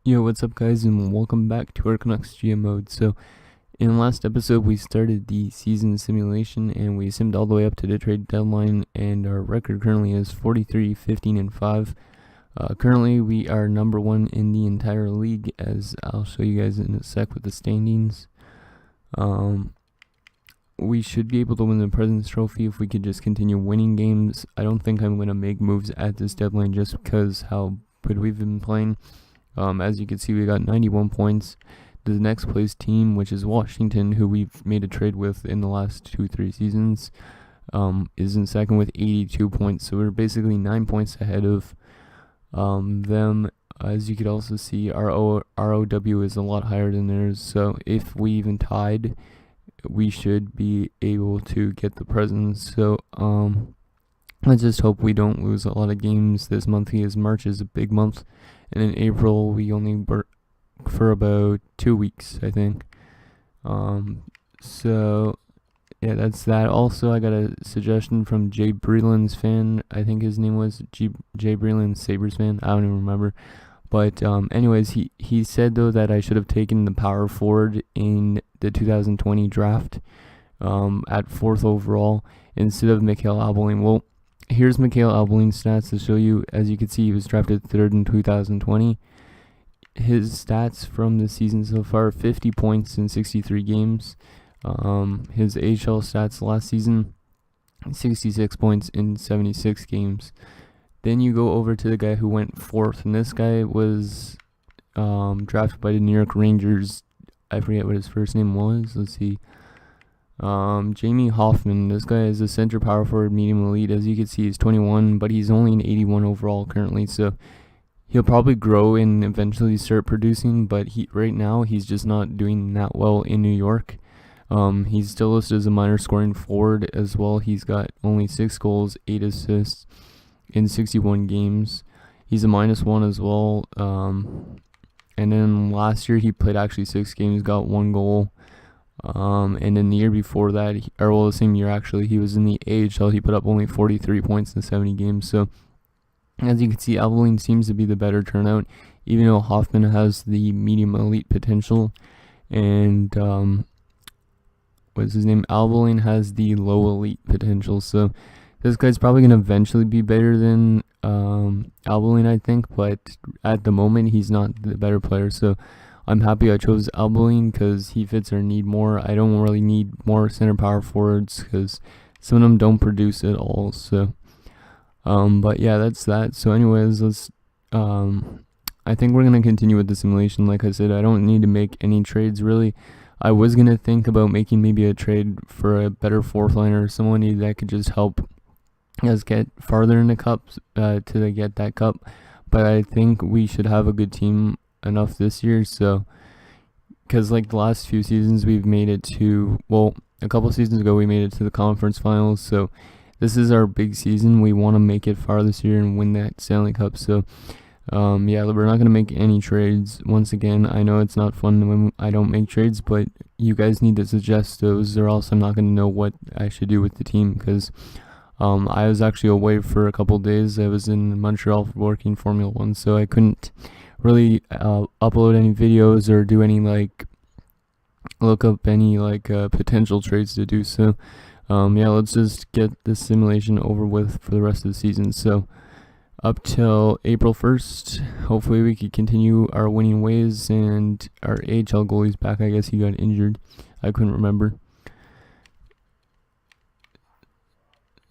Yo, what's up, guys, and welcome back to our Canucks GM mode. So, in the last episode, we started the season simulation and we simmed all the way up to the trade deadline, and our record currently is 43, 15, and 5. Currently, we are number one in the entire league, as I'll show you guys in a sec with the standings. We should be able to win the President's Trophy if we could just continue winning games. I don't think I'm going to make moves at this deadline just because how good we've been playing. As you can see, we got 91 points. The next place team, which is Washington, who we've made a trade with in the last 2-3 seasons, is in second with 82 points. So we're basically 9 points ahead of them. As you could also see, our ROW is a lot higher than theirs. So if we even tied, we should be able to get the presents. So let's just hope we don't lose a lot of games this month, because March is a big month. And in April, we only work for about 2 weeks, I think. So, yeah, that's that. Also, I got a suggestion from Jay Breland's fan. I think his name was Jay Breland, Sabres fan. I don't even remember. But anyways, he said, though, that I should have taken the power forward in the 2020 draft at 4th overall instead of Mikhail Abeling. Well, here's Mikhail Abeling's stats to show you. As you can see, he was drafted 3rd in 2020. His stats from the season so far: 50 points in 63 games. His AHL stats last season: 66 points in 76 games. Then you go over to the guy who went 4th, and this guy was drafted by the New York Rangers. I forget what his first name was. Let's see. Jamie Hoffman. This guy is a center power forward, medium elite. As you can see, he's 21, but he's only an 81 overall currently, so he'll probably grow and eventually start producing, but right now he's just not doing that well in New York. He's still listed as a minor scoring forward as well. He's got only 6 goals, 8 assists in 61 games. He's a -1 as well. And then last year he played actually 6 games, got 1 goal. And then the year before that, the same year actually, he was in the AHL. He put up only 43 points in 70 games. So, as you can see, Abeling seems to be the better turnout, even though Hoffman has the medium elite potential. And, what's his name? Abeling has the low elite potential. So, this guy's probably going to eventually be better than Abeling, I think. But at the moment, he's not the better player. So, I'm happy I chose Abeling because he fits our need more. I don't really need more center power forwards because some of them don't produce at all. So, but yeah, that's that. So anyways, let's, I think we're going to continue with the simulation. Like I said, I don't need to make any trades really. I was going to think about making maybe a trade for a better 4th liner or someone that could just help us get farther in the cups to get that cup. But I think we should have a good team enough this year, so because like the last few seasons we've made it to, well, a couple seasons ago we made it to the conference finals, so this is our big season. We want to make it far this year and win that Stanley Cup. So yeah, we're not going to make any trades. Once again, I know it's not fun when I don't make trades, but you guys need to suggest those, or else I'm not going to know what I should do with the team, because I was actually away for a couple days. I was in Montreal working Formula 1, so I couldn't really upload any videos or do any look up any potential trades to do. So yeah, let's just get this simulation over with for the rest of the season. So up till April 1st, hopefully we could continue our winning ways, and our AHL goalie's back. I guess he got injured, I couldn't remember.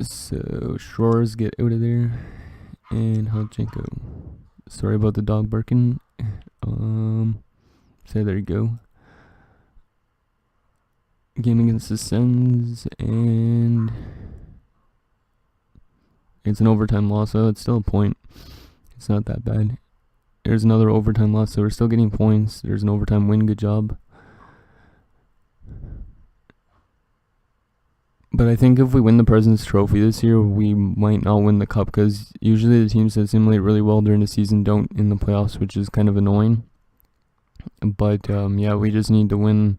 So Schwarz, get out of there, and Halchenko. Sorry about the dog barking. So there you go. Game against the Sens, and it's an overtime loss, so it's still a point. It's not that bad. There's another overtime loss, so we're still getting points. There's an overtime win. Good job. But I think if we win the President's Trophy this year, we might not win the Cup, because usually the teams that simulate really well during the season don't in the playoffs, which is kind of annoying. But yeah, we just need to win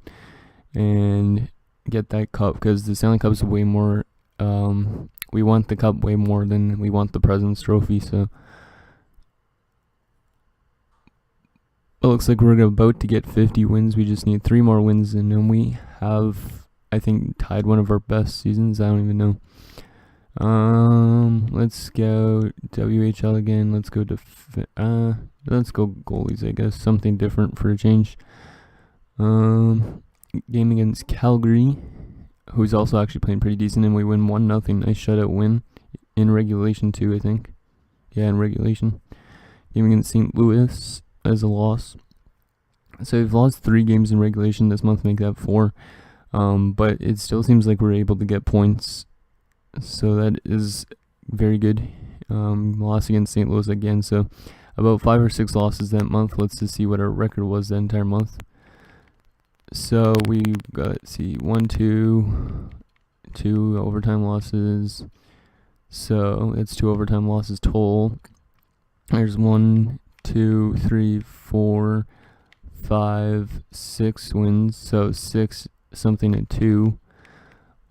and get that Cup, because the Stanley Cup is way more, we want the Cup way more than we want the President's Trophy. So It looks like we're about to get 50 wins. We just need 3 more wins, and then we have, I think, tied one of our best seasons. I don't even know. Let's go WHL again. Let's go let's go goalies, I guess. Something different for a change. Game against Calgary, who's also actually playing pretty decent, and we win 1-0. Nice shutout win in regulation too, I think. Yeah, in regulation. Game against St. Louis as a loss. So we've lost 3 games in regulation this month, make that 4. But it still seems like we're able to get points. So that is very good. Loss against St. Louis again. So about 5 or 6 losses that month. Let's just see what our record was that entire month. So we got, let's see, 1, 2 overtime losses. So it's 2 overtime losses total. There's 1, 2, 3, 4, 5, 6 wins. So 6 something and 2.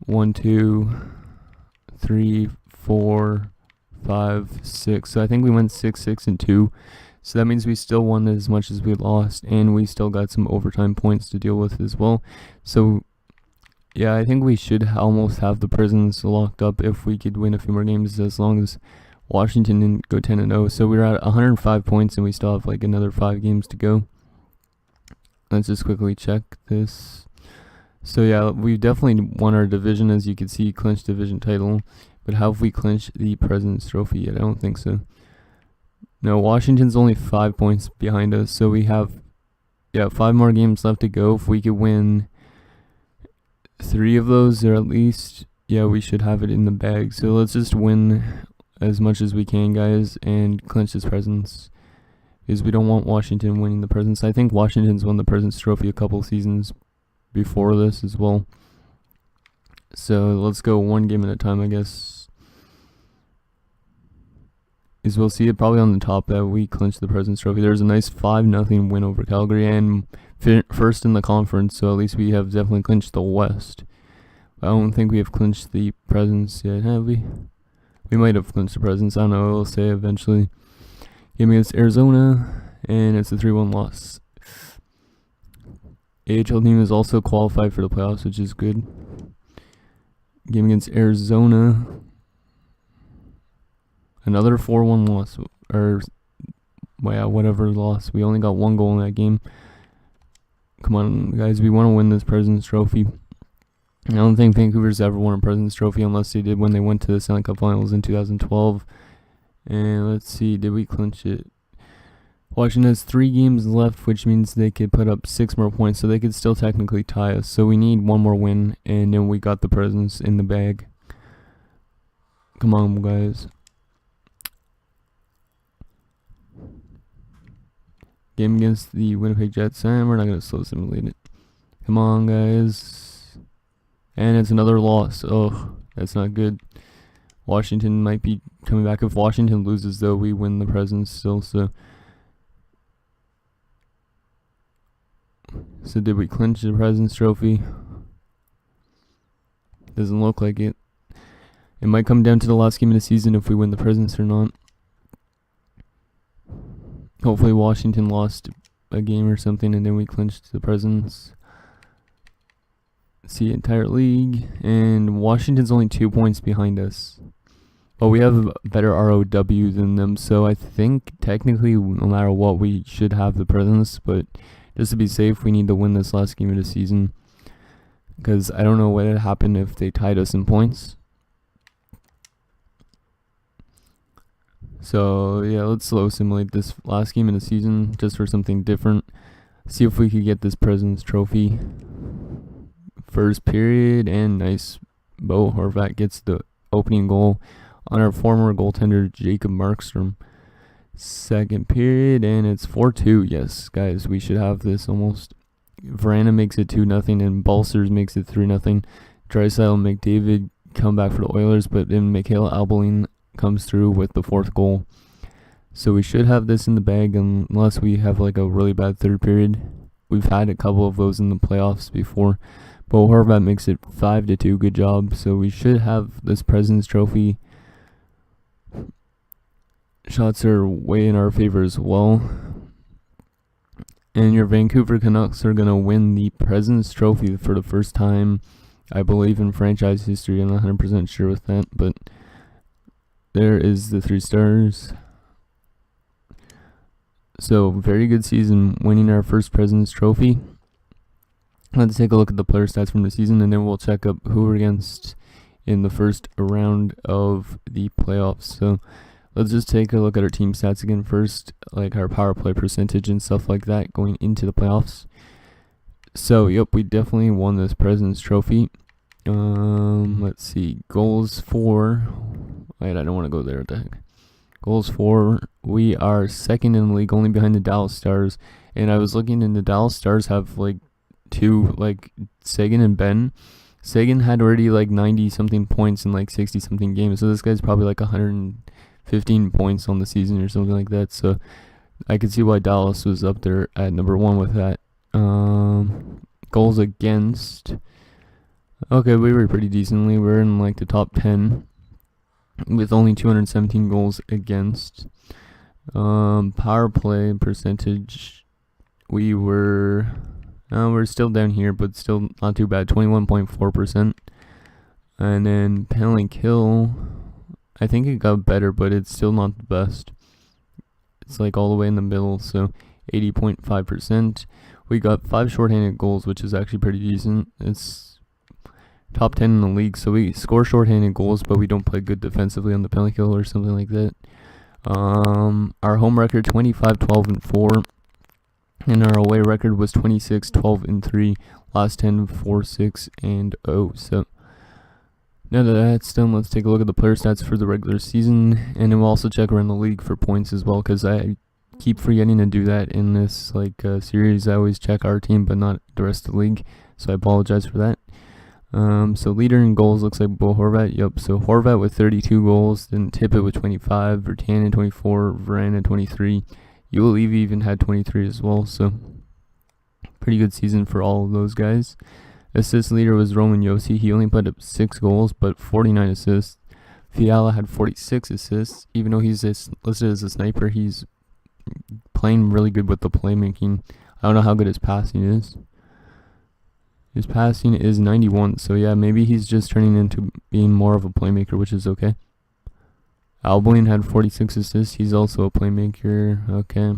1, 2, 3, 4, 5, 6. So I think we went 6, 6, and 2. So that means we still won as much as we lost, and we still got some overtime points to deal with as well. So yeah, I think we should almost have the prisons locked up if we could win a few more games, as long as Washington didn't go 10-0. So we're at 105 points, and we still have like another 5 games to go. Let's just quickly check this. So yeah, we definitely won our division, as you can see, clinched division title. But have we clinched the President's Trophy yet? I don't think so. No, Washington's only 5 points behind us, so we have 5 more games left to go. If we could win 3 of those, or at least, we should have it in the bag. So let's just win as much as we can, guys, and clinch this President's, because we don't want Washington winning the President's. I think Washington's won the President's Trophy a couple seasons before this as well. So let's go 1 game at a time, I guess. Is we'll see it probably on the top that we clinched the President's Trophy. There's a nice 5-0 win over Calgary, and first in the conference, so at least we have definitely clinched the West. I don't think we have clinched the President's yet, have we? We might have clinched the President's. I don't know. We'll say eventually. Game against Arizona, and it's a 3-1 loss. AHL team is also qualified for the playoffs, which is good. Game against Arizona, another 4-1 loss, or whatever loss. We only got 1 goal in that game. Come on, guys, we want to win this President's Trophy. I don't think Vancouver's ever won a President's Trophy unless they did when they went to the Stanley Cup Finals in 2012. And let's see, did we clinch it? Washington has 3 games left, which means they could put up 6 more points, so they could still technically tie us. So we need 1 more win, and then we got the Presidents in the bag. Come on, guys. Game against the Winnipeg Jets, and we're not going to slow simulate it. Come on, guys. And it's another loss. Oh, that's not good. Washington might be coming back. If Washington loses, though, we win the Presidents still. So did we clinch the President's Trophy? Doesn't look like it. It might come down to the last game of the season if we win the Presidents or not. Hopefully Washington lost a game or something, and then we clinched the Presidents. See entire league, and Washington's only 2 points behind us. But we have a better ROW than them, so I think technically, no matter what, we should have the Presidents. But just to be safe, we need to win this last game of the season, because I don't know what would happen if they tied us in points. So yeah, let's slow simulate this last game of the season just for something different. See if we could get this President's Trophy. First period, and nice. Bo Horvat gets the opening goal on our former goaltender Jacob Markstrom. Second period, and it's 4-2. Yes, guys, we should have this almost. Verana makes it 2-0, and Balsers makes it 3-0. Draisaitl and McDavid come back for the Oilers, but then Mikhail Albeline comes through with the 4th goal. So we should have this in the bag unless we have like a really bad third period. We've had a couple of those in the playoffs before. Bo Horvat makes it 5-2. Good job. So we should have this President's Trophy. Shots are way in our favor as well. And your Vancouver Canucks are going to win the President's Trophy for the first time, I believe, in franchise history. I'm not 100% sure with that, but there is the 3 stars. So, very good season, winning our first President's Trophy. Let's take a look at the player stats from the season, and then we'll check up who we're against in the first round of the playoffs. So, let's just take a look at our team stats again first, like our power play percentage and stuff like that going into the playoffs. So, yep, we definitely won this President's Trophy. Let's see, goals for... Wait, I don't want to go there. What the heck? Goals for, we are second in the league, only behind the Dallas Stars. And I was looking, and the Dallas Stars have like 2, like Sagan and Ben. Sagan had already like 90-something points in like 60-something games. So this guy's probably like 115 points on the season or something like that. So I could see why Dallas was up there at number 1 with that. Goals against. Okay, we were pretty decently. We're in like the top 10 with only 217 goals against. Power play percentage, we're still down here, but still not too bad, 21.4%. And then penalty kill, I think it got better, but it's still not the best. It's like all the way in the middle, so 80.5%. We got 5 shorthanded goals, which is actually pretty decent. It's top 10 in the league, so we score shorthanded goals, but we don't play good defensively on the penalty kill or something like that. Our home record 25-12-4, and our away record was 26-12-3. Last 10 4-6-0. So now that that's done, let's take a look at the player stats for the regular season, and then we'll also check around the league for points as well, because I keep forgetting to do that in this series. I always check our team, but not the rest of the league, so I apologize for that. So leader in goals looks like Bo Horvat. Yep. So Horvat with 32 goals, then Tippett with 25, Virtanen 24, Varane 23. Ulevi even had 23 as well. So pretty good season for all of those guys. Assist leader was Roman Josi. He only put up 6 goals, but 49 assists. Fiala had 46 assists. Even though he's listed as a sniper, he's playing really good with the playmaking. I don't know how good his passing is. His passing is 91, so yeah, maybe he's just turning into being more of a playmaker, which is okay. Alboin had 46 assists. He's also a playmaker. Okay.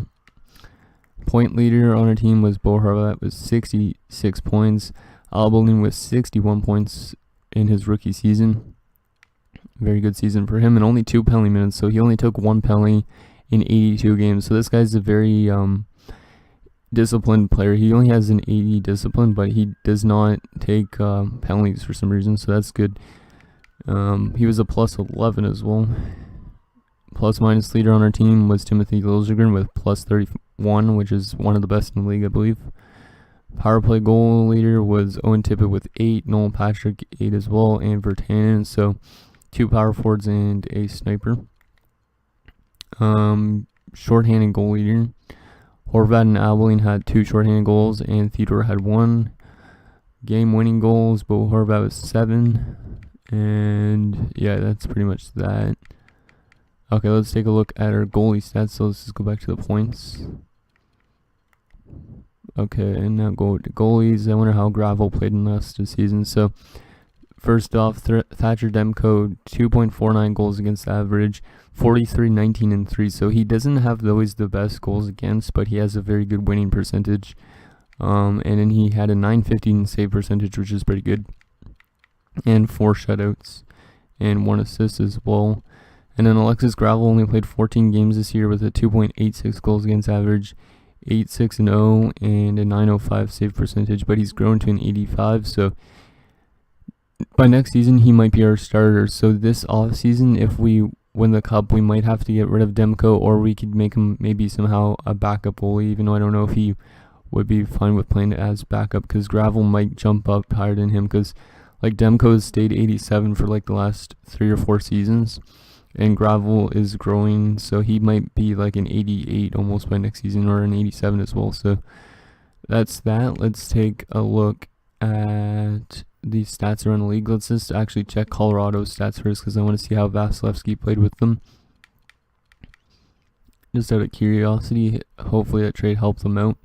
Point leader on our team was Bo Horvat with 66 points. Alboin with 61 points in his rookie season. Very good season for him, and only 2 penalty minutes, so he only took 1 penalty in 82 games. So this guy's a very disciplined player. He only has an 80 discipline, but he does not take penalties for some reason, so that's good. He was a plus 11 as well. Plus minus leader on our team was Timothy Liljegren with plus 31, which is one of the best in the league, I believe. Power play goal leader was Owen Tippett with 8, Nolan Patrick 8 as well, and Virtanen. So 2 power forwards and a sniper. Shorthanded goal leader, Horvat and Alboin had 2 shorthanded goals, and Theodore had 1. Game-winning goals, Bo Horvat was 7. And yeah, that's pretty much that. Okay, let's take a look at our goalie stats. So let's just go back to the points. Okay, and now go to goalies. I wonder how Gravel played in the rest of the season. So first off, Thatcher Demko, 2.49 goals against average, 43, 19, and 3. So he doesn't have always the best goals against, but he has a very good winning percentage. And then he had a 915 save percentage, which is pretty good. And 4 shutouts and 1 assist as well. And then Alexis Gravel only played 14 games this year with a 2.86 goals against average, 8-6-0, and a 905 save percentage, but he's grown to an 85, so by next season he might be our starter. So this off season, if we win the cup, we might have to get rid of Demko, or we could make him maybe somehow a backup goalie, even though I don't know if he would be fine with playing as backup, because Gravel might jump up higher than him, because like Demko's stayed 87 for like the last 3 or 4 seasons. And Gravel is growing, so he might be like an 88 almost by next season, or an 87 as well. So that's that. Let's take a look at the stats around the league. Let's just actually check Colorado's stats first, because I want to see how Vasilevsky played with them. Just out of curiosity, hopefully that trade helped them out.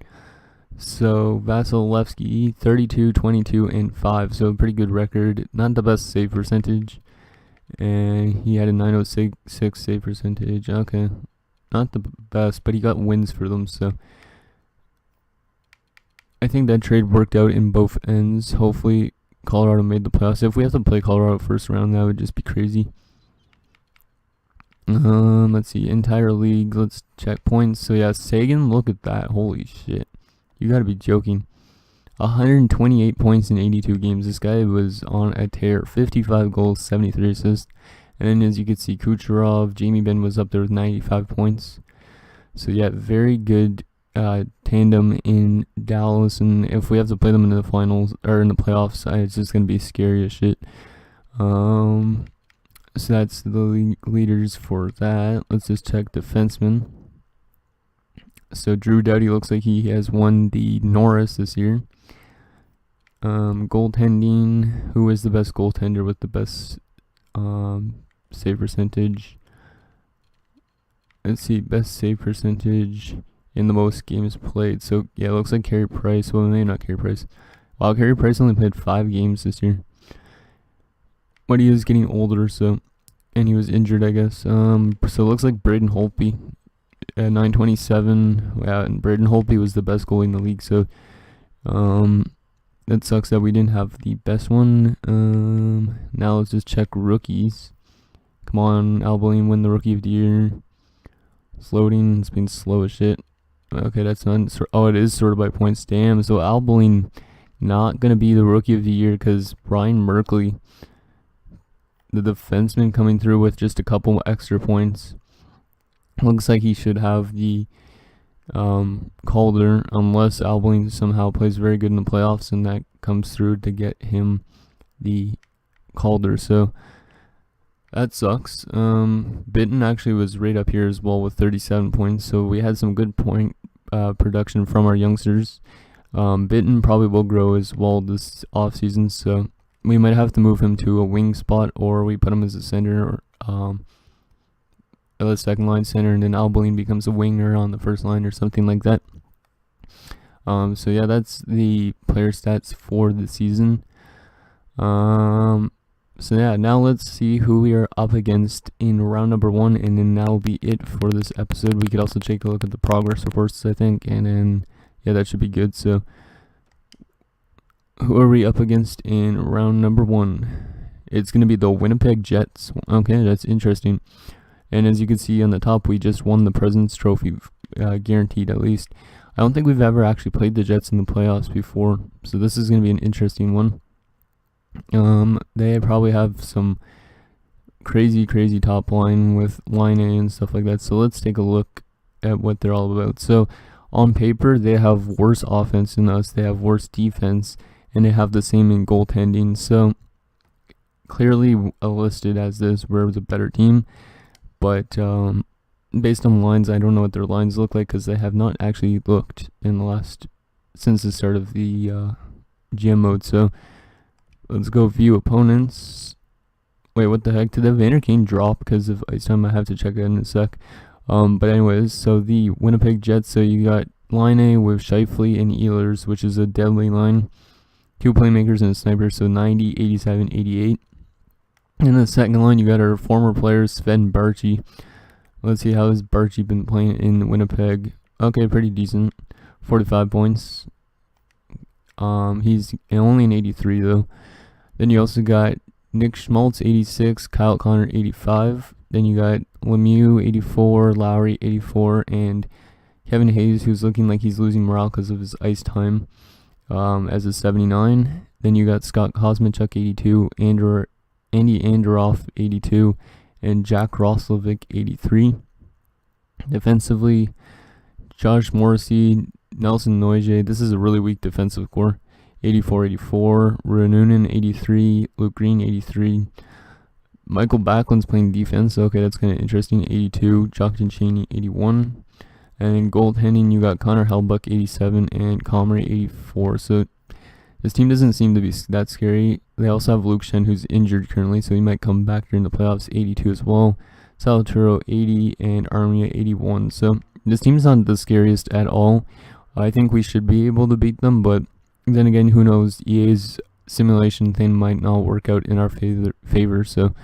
So Vasilevsky, 32, 22, and 5. So pretty good record. Not the best save percentage. And he had a 906 save percentage. Okay. Not the best, but he got wins for them. So I think that trade worked out in both ends. Hopefully Colorado made the playoffs. If we have to play Colorado first round, that would just be crazy. Let's see. Entire league. Let's check points. So yeah, Sagan, look at that. Holy shit. You gotta be joking. 128 points in 82 games. This guy was on a tear. 55 goals, 73 assists. And then as you can see, Kucherov, Jamie Benn was up there with 95 points. So yeah, very good tandem in Dallas. And if we have to play them in the finals or in the playoffs, it's just gonna be scary as shit. So that's the leaders for that. Let's just check defensemen. So Drew Doughty looks like he has won the Norris this year. Goaltending, who is the best goaltender with the best save percentage? Let's see, best save percentage in the most games played. So yeah, it looks like Carey Price. Well, maybe not Carey Price. Wow, Carey Price only played 5 games this year. But he is getting older, and he was injured, I guess. So it looks like Braden Holtby at 927. Yeah, and Braden Holtby was the best goalie in the league. So that sucks that we didn't have the best one. Now let's just check rookies. Come on, Albaline win the Rookie of the Year. It's loading. It's been slow as shit. Okay, that's not. Oh, it is sorted by points. Damn. So Albaline not gonna be the Rookie of the Year because Ryan Merkley, the defenseman, coming through with just a couple extra points. Looks like he should have the Calder, unless Albaline somehow plays very good in the playoffs and that comes through to get him the Calder. So that sucks. Bitten actually was right up here as well with 37 points. So we had some good point production from our youngsters. Bitten probably will grow as well this offseason. So we might have to move him to a wing spot, or we put him as a center, or the second line center, and then Albaline becomes a winger on the first line or something like that. So yeah, that's the player stats for the season. So yeah, now let's see who we are up against in round number 1, and then that'll be it for this episode. We could also take a look at the progress reports, I think, and then yeah, that should be good. So who are we up against in round number 1? It's going to be the Winnipeg Jets. Okay, that's interesting. And as you can see on the top, we just won the President's Trophy, guaranteed at least. I don't think we've ever actually played the Jets in the playoffs before, so this is going to be an interesting one. They probably have some crazy top line with line A and stuff like that, so let's take a look at what they're all about. So on paper, they have worse offense than us, they have worse defense, and they have the same in goaltending. So clearly listed as this, we're the better team. But based on lines, I don't know what their lines look like because they have not actually looked since the start of the GM mode. So let's go view opponents. Wait, what the heck? Did the Vander Kane drop because of ice time? I have to check that in a sec. But anyways, so the Winnipeg Jets. So you got line A with Scheifele and Ehlers, which is a deadly line. 2 playmakers and a sniper. So 90, 87, 88. In the second line, you got our former player, Sven Barchi. Let's see, how has Barchi been playing in Winnipeg? Okay, pretty decent. 45 points. He's only an 83, though. Then you also got Nick Schmaltz, 86. Kyle Connor, 85. Then you got Lemieux, 84. Lowry, 84. And Kevin Hayes, who's looking like he's losing morale because of his ice time, as a 79. Then you got Scott Kosmachuk, 82. Andy Andorov, 82, and Jack Roslovic, 83. Defensively, Josh Morrissey, Nelson Noije. This is a really weak defensive core. 84, Ruununen, 83, Luke Green, 83. Michael Backlund's playing defense. Okay, that's kind of interesting. 82, Jockton Cheney, 81. And in goaltending, you got Connor Hellbuck, 87, and Comrie, 84. So this team doesn't seem to be that scary. They also have Luke Shen, who's injured currently, so he might come back during the playoffs, 82 as well. Salaturo, 80, and Armia, 81. So this team's not the scariest at all. I think we should be able to beat them, but then again, who knows? EA's simulation thing might not work out in our favor. So,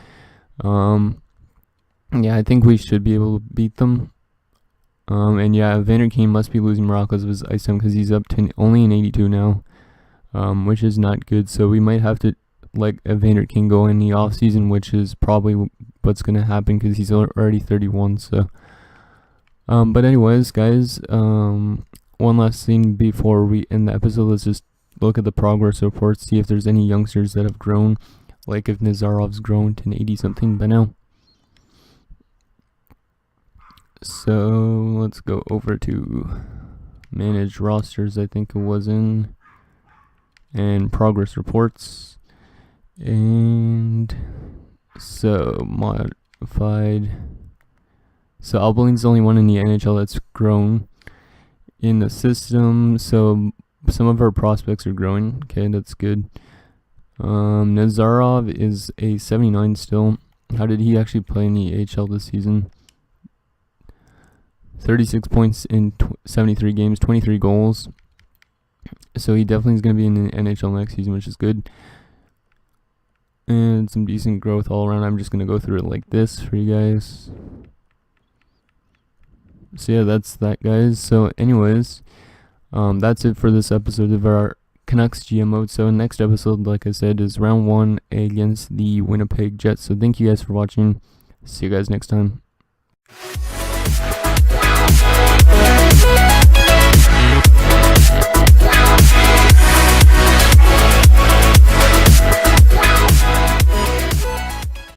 yeah, I think we should be able to beat them. And yeah, Vander Kane must be losing morale because of his ice time, because he's up to only an 82 now, which is not good. So we might have to let Vander Kane go in the off season, which is probably what's gonna happen because he's already 31. So, but anyways, guys, one last thing before we end the episode. Let's just look at the progress report, see if there's any youngsters that have grown, like if Nazarov's grown to an 80 something by now. So let's go over to manage rosters, I think it was in, and progress reports. And so modified. So Albaline's the only one in the NHL that's grown in the system. So some of our prospects are growing. Okay, that's good. Nazarov is a 79 still. How did he actually play in the AHL this season? 36 points in 73 games, 23 goals. So he definitely is going to be in the NHL next season, which is good. And some decent growth all around. I'm just going to go through it like this for you guys. So yeah, that's that, guys. So anyways, that's it for this episode of our Canucks GM mode. So next episode, like I said, is round 1 against the Winnipeg Jets. So thank you guys for watching. See you guys next time.